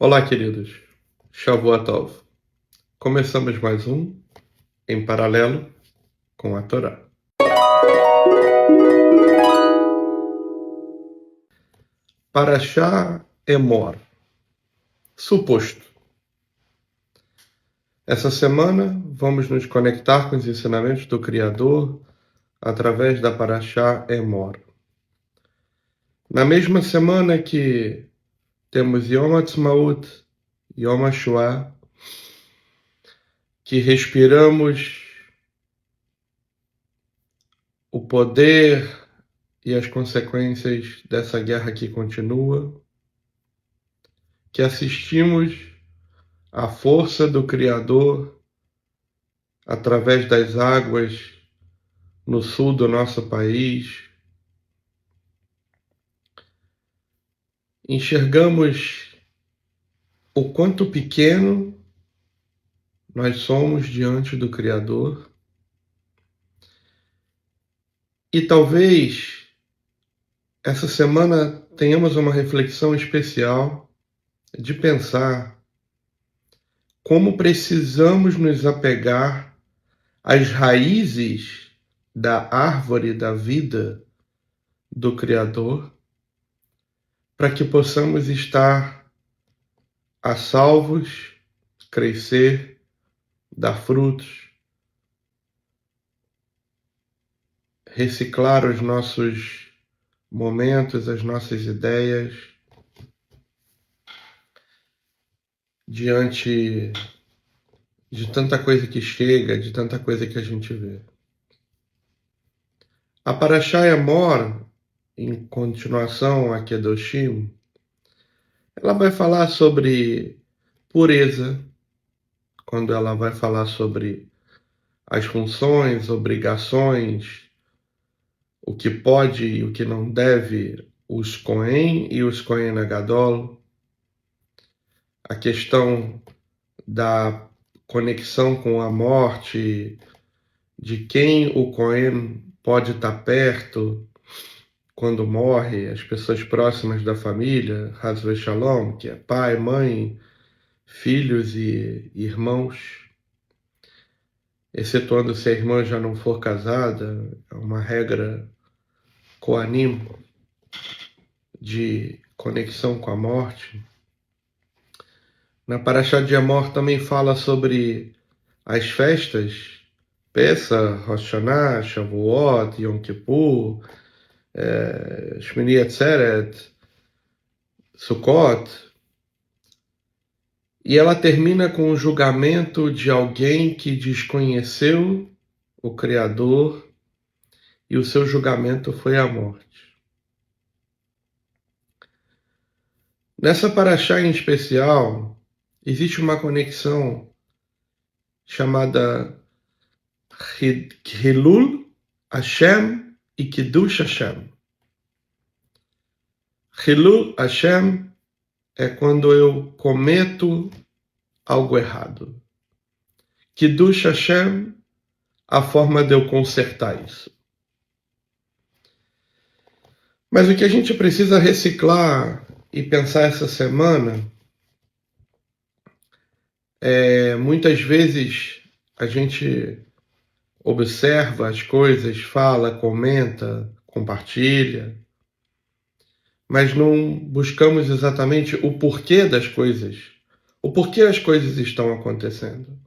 Olá, queridos. Shavua Tov. Começamos mais um Em Paralelo com a Torá. Parashá Emor. Suposto. Essa semana vamos nos conectar com os ensinamentos do Criador através da Parashá Emor. Na mesma semana que temos Yom Ha'atzmaut, Yom HaShoah, que respiramos o poder e as consequências dessa guerra que continua, que assistimos à força do Criador através das águas no sul do nosso país, enxergamos o quanto pequeno nós somos diante do Criador e talvez essa semana tenhamos uma reflexão especial de pensar como precisamos nos apegar às raízes da árvore da vida do Criador para que possamos estar a salvos, crescer, dar frutos, reciclar os nossos momentos, as nossas ideias diante de tanta coisa que chega, de tanta coisa que a gente vê. A Parashá Emor, em continuação a Kedoshim, ela vai falar sobre pureza, quando ela vai falar sobre as funções, obrigações, o que pode e o que não deve os Kohen e os Kohen Gadol, a questão da conexão com a morte, de quem o Kohen pode estar perto quando morre, as pessoas próximas da família, Haz Shalom, que é pai, mãe, filhos e irmãos, excetuando se a irmã já não for casada, é uma regra Kohanim de conexão com a morte. Na Parashá de Emor também fala sobre as festas, Pesach, Rosh Hashanah, Shavuot, Yom Kippur, Shmini Atzeret, Sukkot, e ela termina com o julgamento de alguém que desconheceu o Criador e o seu julgamento foi a morte. Nessa Parashá em especial, existe uma conexão chamada Hilul Hashem e Kiddush Hashem. Hilul Hashem é quando eu cometo algo errado. Kiddush Hashem, a forma de eu consertar isso. Mas o que a gente precisa reciclar e pensar essa semana é, muitas vezes a gente observa as coisas, fala, comenta, compartilha, mas não buscamos exatamente o porquê das coisas, o porquê as coisas estão acontecendo.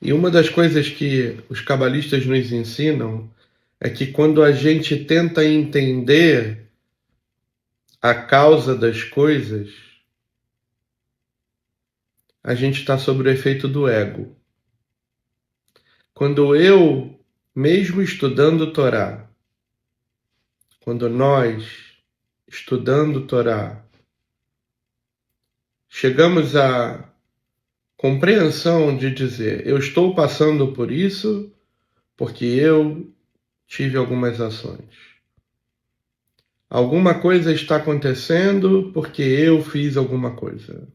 E uma das coisas que os cabalistas nos ensinam é que quando a gente tenta entender a causa das coisas, a gente está sob o efeito do ego. Quando eu, mesmo estudando Torá, quando nós, estudando Torá, chegamos à compreensão de dizer, eu estou passando por isso porque eu tive algumas ações. Alguma coisa está acontecendo porque eu fiz alguma coisa.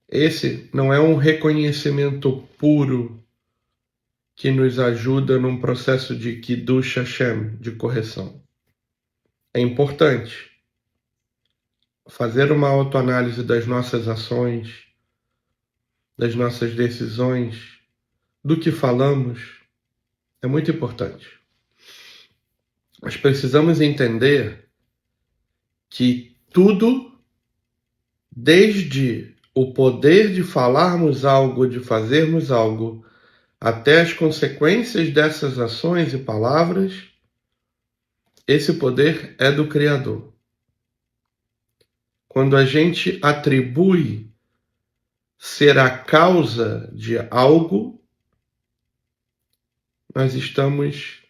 Esse não é um reconhecimento puro que nos ajuda num processo de Kiddush Hashem, de correção. É importante, fazer uma autoanálise das nossas ações, das nossas decisões, do que falamos, é muito importante. Nós precisamos entender que tudo, desde o poder de falarmos algo, de fazermos algo, até as consequências dessas ações e palavras, esse poder é do Criador. Quando a gente atribui ser a causa de algo, nós estamos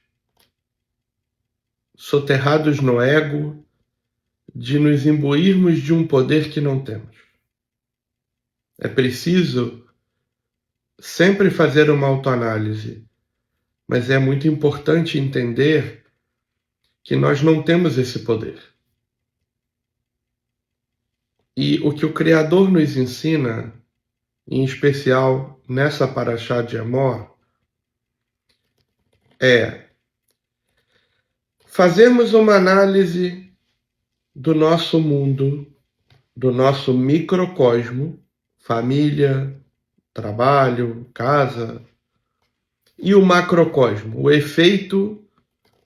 soterrados no ego de nos imbuirmos de um poder que não temos. É preciso sempre fazer uma autoanálise, mas é muito importante entender que nós não temos esse poder. E o que o Criador nos ensina, em especial nessa paraxá de Amor, é fazermos uma análise do nosso mundo, do nosso microcosmo, família, trabalho, casa, e o macrocosmo, o efeito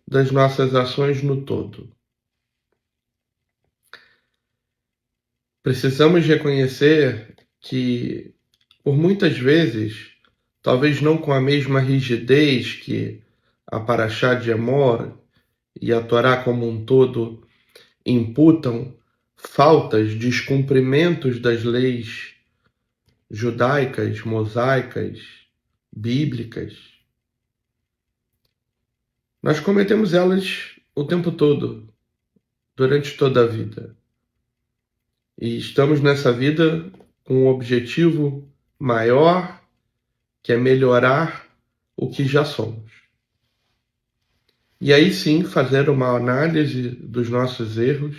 das nossas ações no todo. Precisamos reconhecer que, por muitas vezes, talvez não com a mesma rigidez que a Paraxá de Amor e a Torá como um todo imputam faltas, descumprimentos das leis judaicas, mosaicas, bíblicas. Nós cometemos elas o tempo todo, durante toda a vida. E estamos nessa vida com um objetivo maior, que é melhorar o que já somos. E aí sim fazer uma análise dos nossos erros,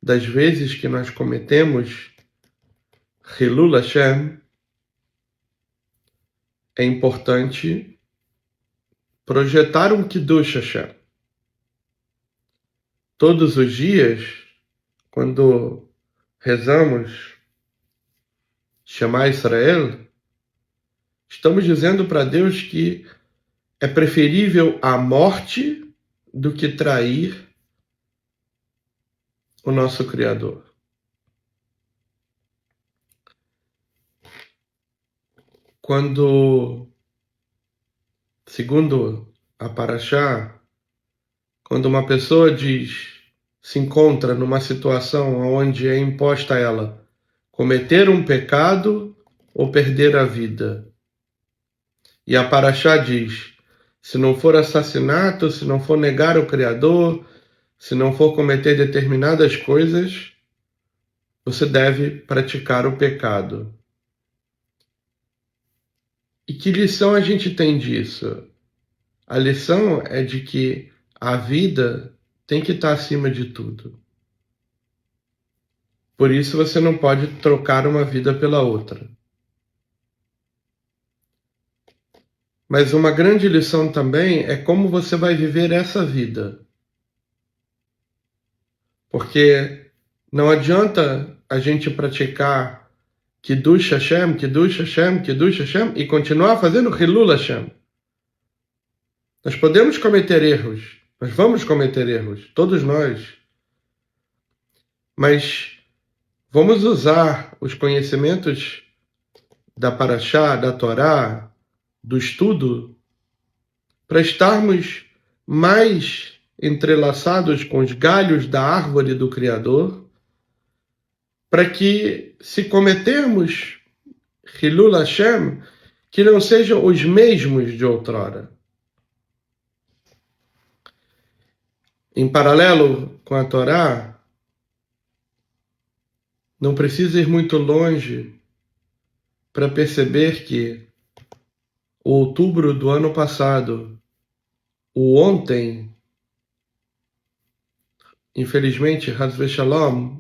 das vezes que nós cometemos Hilul Hashem. É importante projetar um Kiddush Hashem. Todos os dias, quando rezamos Shema Israel, estamos dizendo para Deus que é preferível a morte do que trair o nosso Criador. Quando, segundo a Paraxá, quando uma pessoa se encontra numa situação onde é imposta a ela cometer um pecado ou perder a vida, e a Paraxá diz, se não for assassinato, se não for negar o Criador, se não for cometer determinadas coisas, você deve praticar o pecado. E que lição a gente tem disso? A lição é de que a vida tem que estar acima de tudo. Por isso você não pode trocar uma vida pela outra. Mas uma grande lição também é como você vai viver essa vida. Porque não adianta a gente praticar Kiddush Hashem, Kiddush Hashem, Kiddush Hashem e continuar fazendo Hilul Hashem. Nós podemos cometer erros, nós vamos cometer erros, todos nós. Mas vamos usar os conhecimentos da Paraxá, da Torá, do estudo, para estarmos mais entrelaçados com os galhos da árvore do Criador, para que, se cometermos Hilul Hashem, que não sejam os mesmos de outrora. Em paralelo com a Torá, não precisa ir muito longe para perceber que o outubro do ano passado, o ontem, infelizmente, Haz Veshalom,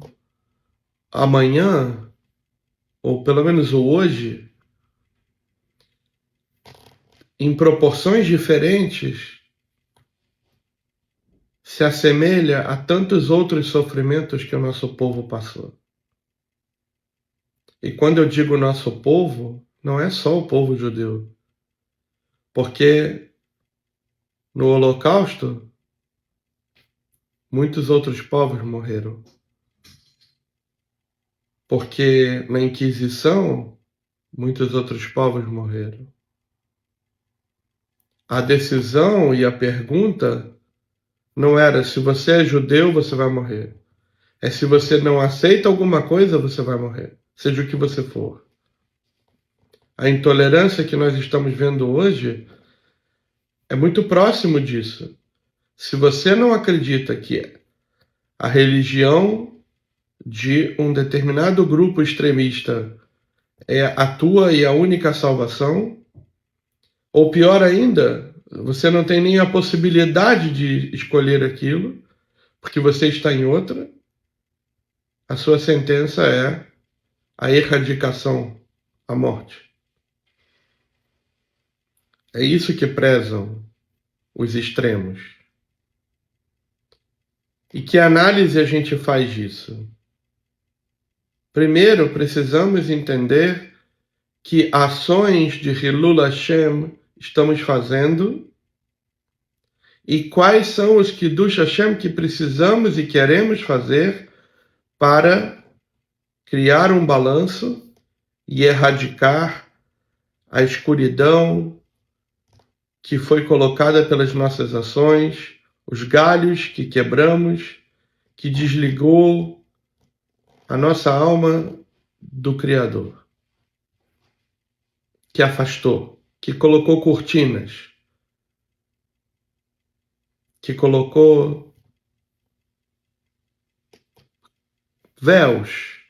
amanhã, ou pelo menos o hoje, em proporções diferentes, se assemelha a tantos outros sofrimentos que o nosso povo passou. E quando eu digo nosso povo, não é só o povo judeu, porque no Holocausto muitos outros povos morreram. Porque na Inquisição muitos outros povos morreram. A decisão e a pergunta não era se você é judeu, você vai morrer. É se você não aceita alguma coisa, você vai morrer. Seja o que você for. A intolerância que nós estamos vendo hoje é muito próximo disso. Se você não acredita que a religião de um determinado grupo extremista é a tua e a única salvação, ou pior ainda, você não tem nem a possibilidade de escolher aquilo, porque você está em outra, a sua sentença é a erradicação, a morte. É isso que prezam os extremos. E que análise a gente faz disso? Primeiro, precisamos entender que ações de Hilul Hashem estamos fazendo e quais são os Kiddush Hashem que precisamos e queremos fazer para criar um balanço e erradicar a escuridão que foi colocada pelas nossas ações, os galhos que quebramos, que desligou a nossa alma do Criador, que afastou, que colocou cortinas, que colocou véus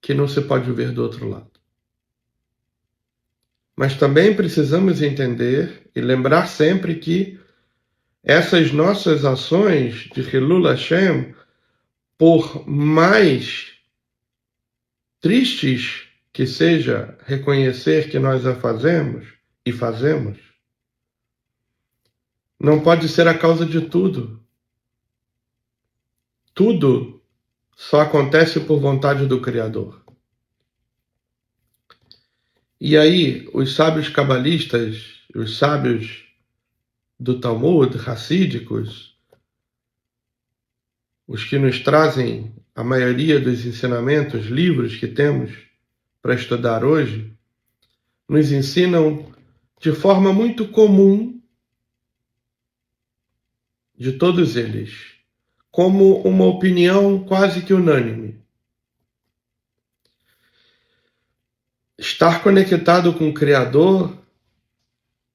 que não se pode ver do outro lado. Mas também precisamos entender e lembrar sempre que essas nossas ações de Hilul Hashem, por mais tristes que seja reconhecer que nós a fazemos e fazemos, não pode ser a causa de tudo. Tudo só acontece por vontade do Criador. E aí, os sábios cabalistas, os sábios do Talmud, racídicos, os que nos trazem a maioria dos ensinamentos, livros que temos para estudar hoje, nos ensinam de forma muito comum, de todos eles, como uma opinião quase que unânime. Estar conectado com o Criador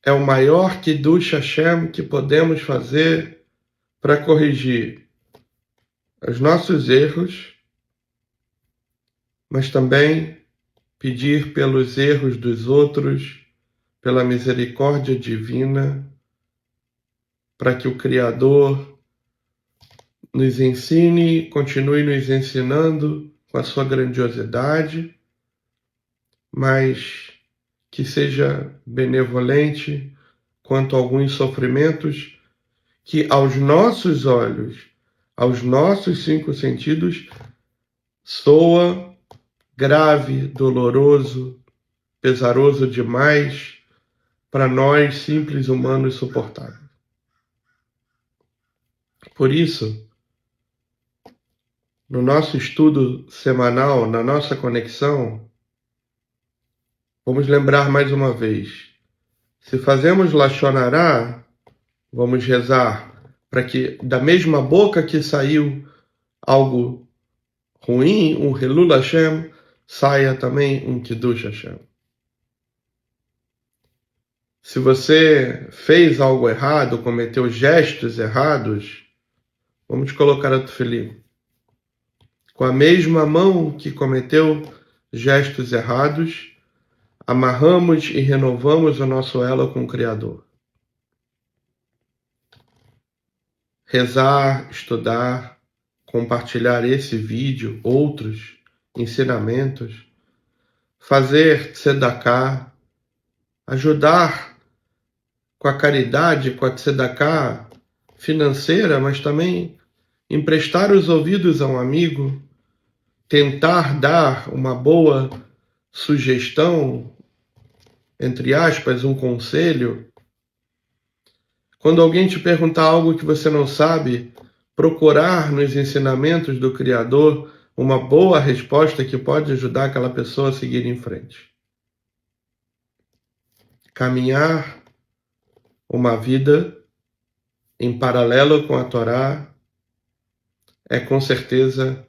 é o maior Kiddush Hashem que podemos fazer para corrigir os nossos erros, mas também pedir pelos erros dos outros, pela misericórdia divina, para que o Criador nos ensine, continue nos ensinando com a sua grandiosidade, mas que seja benevolente quanto a alguns sofrimentos que aos nossos olhos, aos nossos 5 sentidos, soa grave, doloroso, pesaroso demais para nós simples humanos suportar. Por isso, no nosso estudo semanal, na nossa conexão, vamos lembrar mais uma vez, se fazemos Lashon Hará, vamos rezar para que da mesma boca que saiu algo ruim, um Hilul Hashem, saia também um Kiddush Hashem. Se você fez algo errado, cometeu gestos errados, vamos colocar a tefilim. Com a mesma mão que cometeu gestos errados, amarramos e renovamos o nosso elo com o Criador. Rezar, estudar, compartilhar esse vídeo, outros ensinamentos, fazer tzedakah, ajudar com a caridade, com a tzedakah, financeira, mas também emprestar os ouvidos a um amigo, tentar dar uma boa sugestão, entre aspas, um conselho. Quando alguém te perguntar algo que você não sabe, procurar nos ensinamentos do Criador uma boa resposta que pode ajudar aquela pessoa a seguir em frente. Caminhar uma vida em paralelo com a Torá é com certeza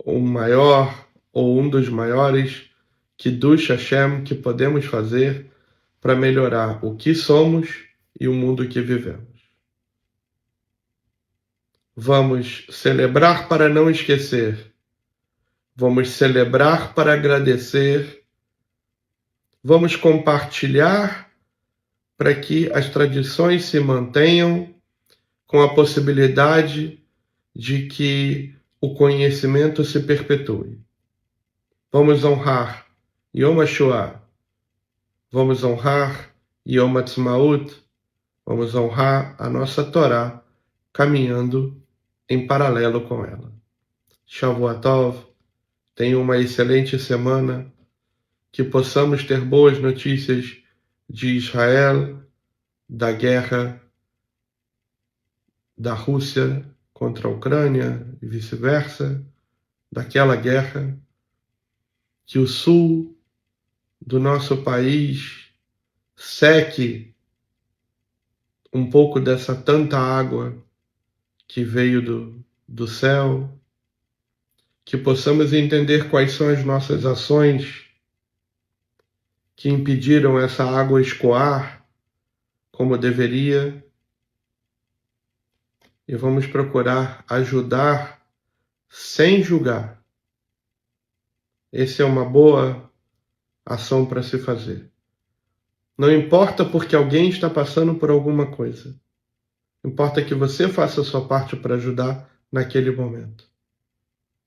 o maior ou um dos maiores Kiddush Hashem que podemos fazer para melhorar o que somos e o mundo que vivemos. Vamos celebrar para não esquecer. Vamos celebrar para agradecer. Vamos compartilhar para que as tradições se mantenham com a possibilidade de que o conhecimento se perpetue. Vamos honrar Yom HaShoah. Vamos honrar Yom Ha'atzmaut. Vamos honrar a nossa Torá, caminhando em paralelo com ela. Shavua Tov, tenha uma excelente semana, que possamos ter boas notícias de Israel, da guerra da Rússia contra a Ucrânia e vice-versa, daquela guerra, que o sul do nosso país seque um pouco dessa tanta água que veio do céu, que possamos entender quais são as nossas ações que impediram essa água escoar como deveria, e vamos procurar ajudar sem julgar. Essa é uma boa ação para se fazer. Não importa porque alguém está passando por alguma coisa. Importa que você faça a sua parte para ajudar naquele momento.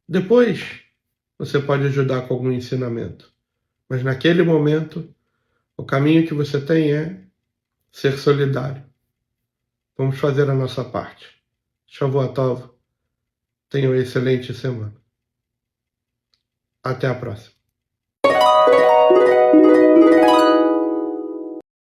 Depois, você pode ajudar com algum ensinamento. Mas naquele momento, o caminho que você tem é ser solidário. Vamos fazer a nossa parte. Shavua Tov. Tenha uma excelente semana. Até a próxima.